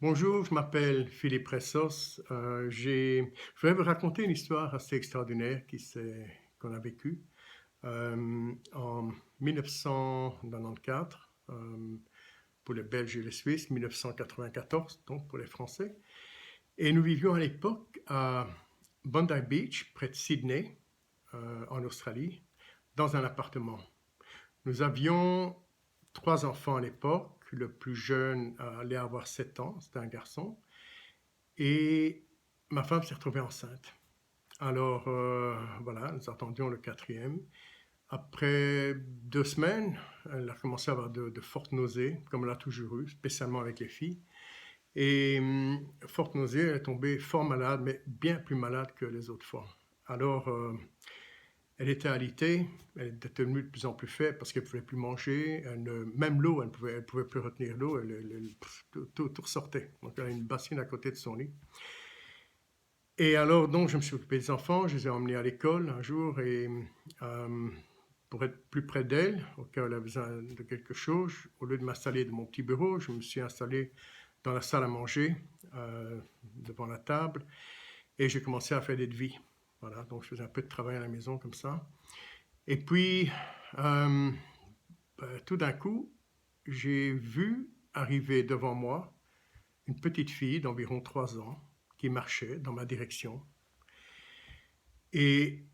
Bonjour, je m'appelle Philippe Ressos. Je vais vous raconter une histoire assez extraordinaire qu'on a vécue en 1994 pour les Belges et les Suisses, 1994 donc pour les Français. Et nous vivions à l'époque à Bondi Beach, près de Sydney, en Australie, dans un appartement. Nous avions trois enfants à l'époque. Le plus jeune allait avoir 7 ans, c'était un garçon. Et ma femme s'est retrouvée enceinte. Alors voilà, nous attendions le quatrième. Après 2 semaines, elle a commencé à avoir de fortes nausées, comme elle a toujours eu, spécialement avec les filles. Et fortes nausées, elle est tombée fort malade, mais bien plus malade que les autres fois. Alors, elle était alitée, elle était devenue de plus en plus faible parce qu'elle ne pouvait plus manger. Même l'eau, elle pouvait plus retenir l'eau, tout ressortait. Donc, elle a une bassine à côté de son lit. Et alors, donc, je me suis occupé des enfants, je les ai emmenés à l'école un jour et pour être plus près d'elle, au cas où elle avait besoin de quelque chose, au lieu de m'installer de mon petit bureau, je me suis installé dans la salle à manger, devant la table, et j'ai commencé à faire des devis. Voilà, donc je faisais un peu de travail à la maison comme ça. Et puis, euh, tout d'un coup, j'ai vu arriver devant moi une petite fille d'environ 3 ans qui marchait dans ma direction. Et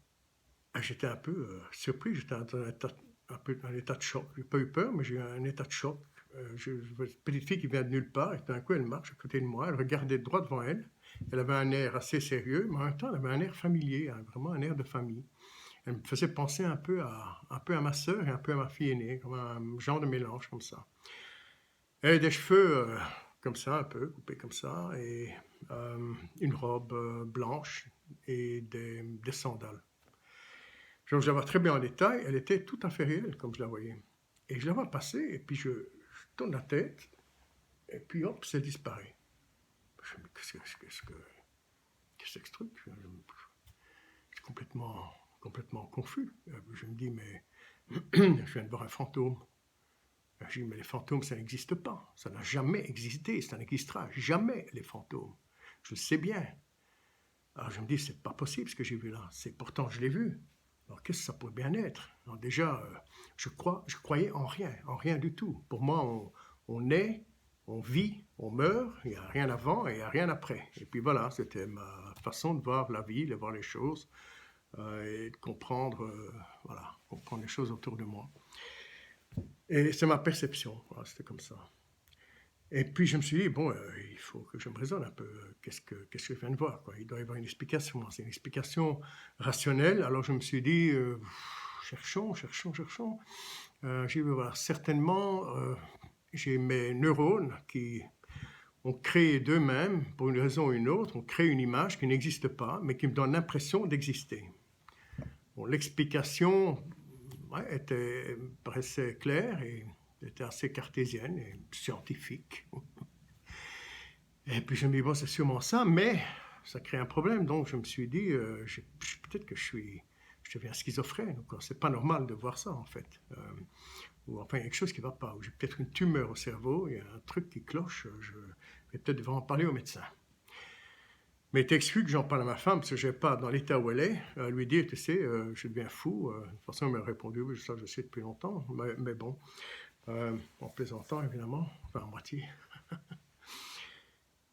j'étais un peu surpris, j'étais un peu dans un état de choc. J'ai pas eu peur, mais j'ai eu un état de choc. Je vois une petite fille qui vient de nulle part, et tout d'un coup, elle marche à côté de moi, elle regardait droit devant elle. Elle avait un air assez sérieux, mais en même temps, elle avait un air familier, hein, vraiment un air de famille. Elle me faisait penser un peu à ma sœur et un peu à ma fille aînée, comme un genre de mélange comme ça. Elle avait des cheveux comme ça, un peu coupés comme ça, et une robe blanche et des sandales. Je la vois très bien en détail, elle était tout à fait réelle comme je la voyais. Et je la vois passer, et puis je tourne la tête, et puis hop, ça disparaît. Je me dis, qu'est-ce que ce truc? Je suis complètement confus. Je me dis, mais je viens de voir un fantôme. Je dis, mais les fantômes, ça n'existe pas. Ça n'a jamais existé, ça n'existera jamais, les fantômes. Je le sais bien. Alors je me dis, c'est pas possible ce que j'ai vu là. Pourtant, je l'ai vu. Alors qu'est-ce que ça pourrait bien être? Alors déjà, je croyais en rien du tout. Pour moi, on est, on vit, on meurt, il n'y a rien avant et il n'y a rien après. Et puis voilà, c'était ma façon de voir la vie, de voir les choses et de comprendre, voilà, comprendre les choses autour de moi. Et c'est ma perception, voilà, c'était comme ça. Et puis je me suis dit, bon, il faut que je me raisonne un peu. Qu'est-ce que je viens de voir, quoi? Il doit y avoir une explication. C'est une explication rationnelle. Alors je me suis dit, cherchons. J'ai vu, voilà, certainement, j'ai mes neurones qui ont créé d'eux-mêmes, pour une raison ou une autre, ont créé une image qui n'existe pas, mais qui me donne l'impression d'exister. Bon, l'explication ouais, paraissait claire et était assez cartésienne et scientifique. Et puis je me dis, bon, c'est sûrement ça, mais ça crée un problème. Donc je me suis dit, peut-être que je deviens schizophrène. C'est pas normal de voir ça, en fait. Ou enfin, il y a quelque chose qui ne va pas. Ou j'ai peut-être une tumeur au cerveau, il y a un truc qui cloche. Je vais peut-être devoir en parler au médecin. Mais il est exclu que j'en parle à ma femme, parce que je ne vais pas, dans l'état où elle est, lui dire, tu sais, je deviens fou. De toute façon, elle m'a répondu, oui, ça je sais depuis longtemps. Mais bon, en plaisantant, évidemment, enfin, à moitié.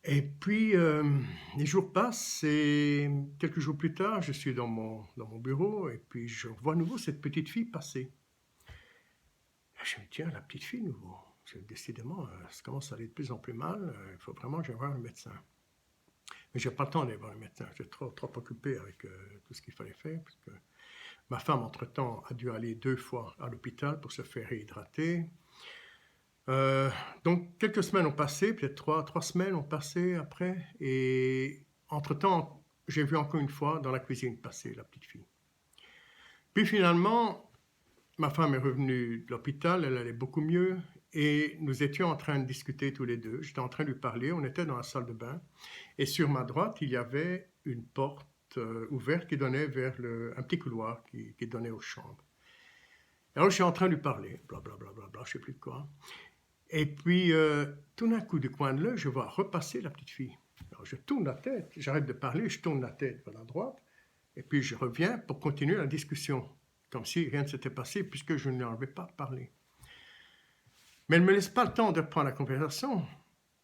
Et puis, les jours passent et quelques jours plus tard, je suis dans mon bureau et puis je vois à nouveau cette petite fille passer. Et je me dis, tiens, la petite fille, nouveau. Décidément, ça commence à aller de plus en plus mal. Il faut vraiment que j'aille voir un médecin. Mais je n'ai pas le temps d'aller voir le médecin. J'étais trop occupé avec tout ce qu'il fallait faire. Parce que ma femme, entre-temps, a dû aller 2 fois à l'hôpital pour se faire réhydrater. Donc, quelques semaines ont passé, peut-être trois semaines ont passé après, et entre-temps, j'ai vu encore une fois dans la cuisine passer la petite fille. Puis finalement, ma femme est revenue de l'hôpital, elle allait beaucoup mieux, et nous étions en train de discuter tous les deux. J'étais en train de lui parler, on était dans la salle de bain, et sur ma droite, il y avait une porte ouverte qui donnait vers un petit couloir qui donnait aux chambres. Alors je suis en train de lui parler, blablabla, je ne sais plus de quoi. Et puis, tout d'un coup, du coin de l'œil, je vois repasser la petite fille. Alors, je tourne la tête, j'arrête de parler, je tourne la tête vers la droite, et puis je reviens pour continuer la discussion, comme si rien ne s'était passé, puisque je ne lui avais pas parlé. Mais elle ne me laisse pas le temps de reprendre la conversation,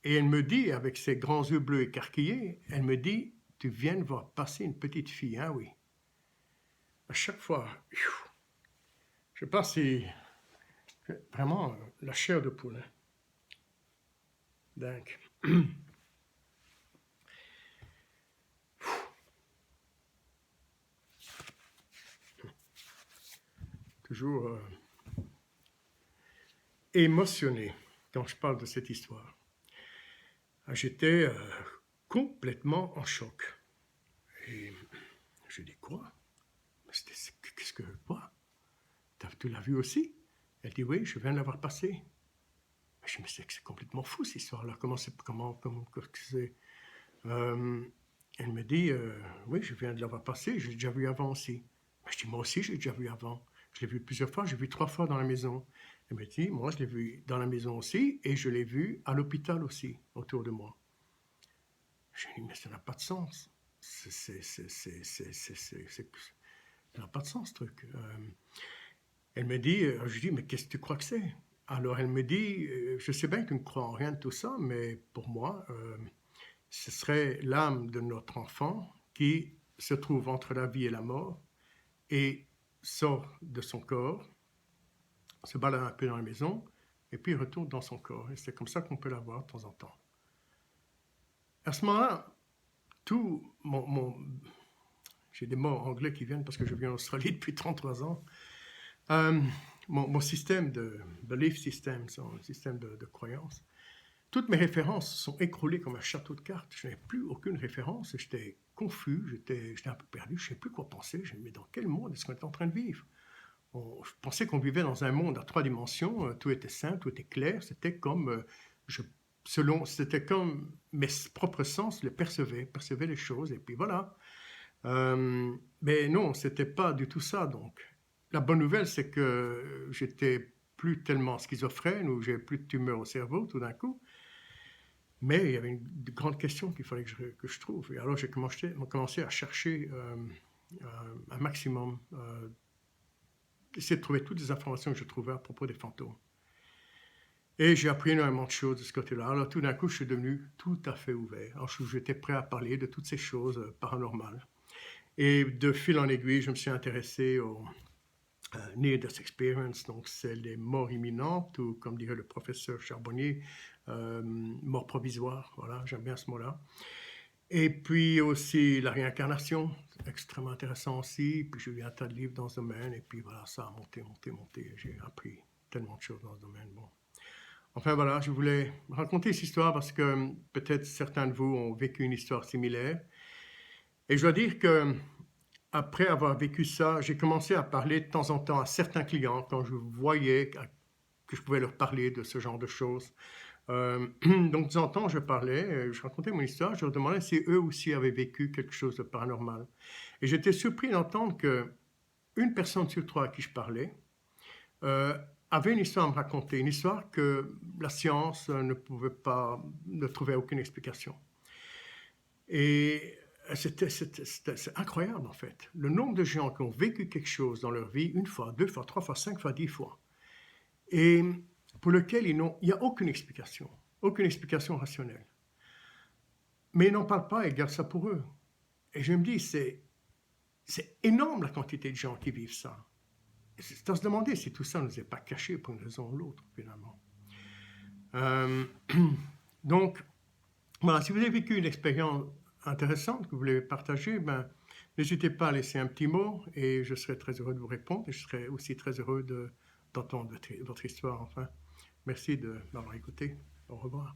et elle me dit, avec ses grands yeux bleus écarquillés, elle me dit, « Tu viens de voir passer une petite fille, hein, oui. » À chaque fois, je sais pas si... Vraiment, la chair de poule. Hein. Dingue. Toujours émotionné quand je parle de cette histoire. J'étais complètement en choc. Et je dis, quoi? Qu'est-ce que... Quoi? Tu l'as vu aussi? Elle dit, oui, je viens de l'avoir passé. Je me dis que c'est complètement fou, cette histoire-là. Comment c'est... Elle me dit, oui, je viens de l'avoir passé, j'ai déjà vu avant aussi. Je dis, moi aussi, j'ai déjà vu avant. Je l'ai vu plusieurs fois, j'ai vu 3 fois dans la maison. Elle me dit, moi, je l'ai vu dans la maison aussi, et je l'ai vu à l'hôpital aussi, autour de moi. Je dis, mais ça n'a pas de sens. Ça n'a pas de sens, ce truc. Elle me dit, je dis, mais qu'est-ce que tu crois que c'est? Alors, elle me dit, je sais bien que tu ne crois en rien de tout ça, mais pour moi, ce serait l'âme de notre enfant qui se trouve entre la vie et la mort et sort de son corps, se balade un peu dans la maison, et puis retourne dans son corps. Et c'est comme ça qu'on peut la voir de temps en temps. À ce moment-là, tout j'ai des mots anglais qui viennent parce que je viens d'Australie depuis 33 ans. Mon système de belief system, son système de croyance, toutes mes références sont écroulées comme un château de cartes. Je n'avais plus aucune référence. J'étais confus, j'étais un peu perdu. Je ne savais plus quoi penser. Je me disais, mais dans quel monde est-ce qu'on est en train de vivre? Je pensais qu'on vivait dans un monde à 3 dimensions. Tout était simple, tout était clair. C'était comme, c'était comme mes propres sens les percevaient les choses. Et puis voilà. Mais non, c'était pas du tout ça. Donc, la bonne nouvelle, c'est que j'étais plus tellement schizophrène ou j'avais plus de tumeur au cerveau tout d'un coup. Mais il y avait une grande question qu'il fallait que je trouve. Et alors, j'ai commencé à chercher un maximum, essayer de trouver toutes les informations que je trouvais à propos des fantômes. Et j'ai appris énormément de choses de ce côté-là. Alors, tout d'un coup, je suis devenu tout à fait ouvert. Alors, j'étais prêt à parler de toutes ces choses paranormales. Et de fil en aiguille, je me suis intéressé au Near-Death Experience, donc c'est les morts imminentes, ou comme dirait le professeur Charbonnier, mort provisoire, voilà, j'aime bien ce mot-là. Et puis aussi la réincarnation, extrêmement intéressant aussi, puis j'ai lu un tas de livres dans ce domaine, et puis voilà, ça a monté, j'ai appris tellement de choses dans ce domaine, bon. Enfin voilà, je voulais raconter cette histoire parce que peut-être certains de vous ont vécu une histoire similaire, et je dois dire que après avoir vécu ça, j'ai commencé à parler de temps en temps à certains clients quand je voyais que je pouvais leur parler de ce genre de choses. Donc, de temps en temps, je parlais, je racontais mon histoire, je leur demandais si eux aussi avaient vécu quelque chose de paranormal. Et j'étais surpris d'entendre qu'une personne sur 3 à qui je parlais avait une histoire à me raconter, une histoire que la science ne trouvait aucune explication. Et c'est incroyable, en fait. Le nombre de gens qui ont vécu quelque chose dans leur vie, 1 fois, 2 fois, 3 fois, 5 fois, 10 fois, et pour lequel il n'y a aucune explication rationnelle. Mais ils n'en parlent pas, ils gardent ça pour eux. Et je me dis, c'est énorme la quantité de gens qui vivent ça. C'est à se demander si tout ça ne nous est pas caché pour une raison ou l'autre, finalement. Donc, voilà, si vous avez vécu une expérience intéressante que vous voulez partager, n'hésitez pas à laisser un petit mot et je serai très heureux de vous répondre et je serai aussi très heureux d'entendre votre histoire, enfin. Merci de m'avoir écouté. Au revoir.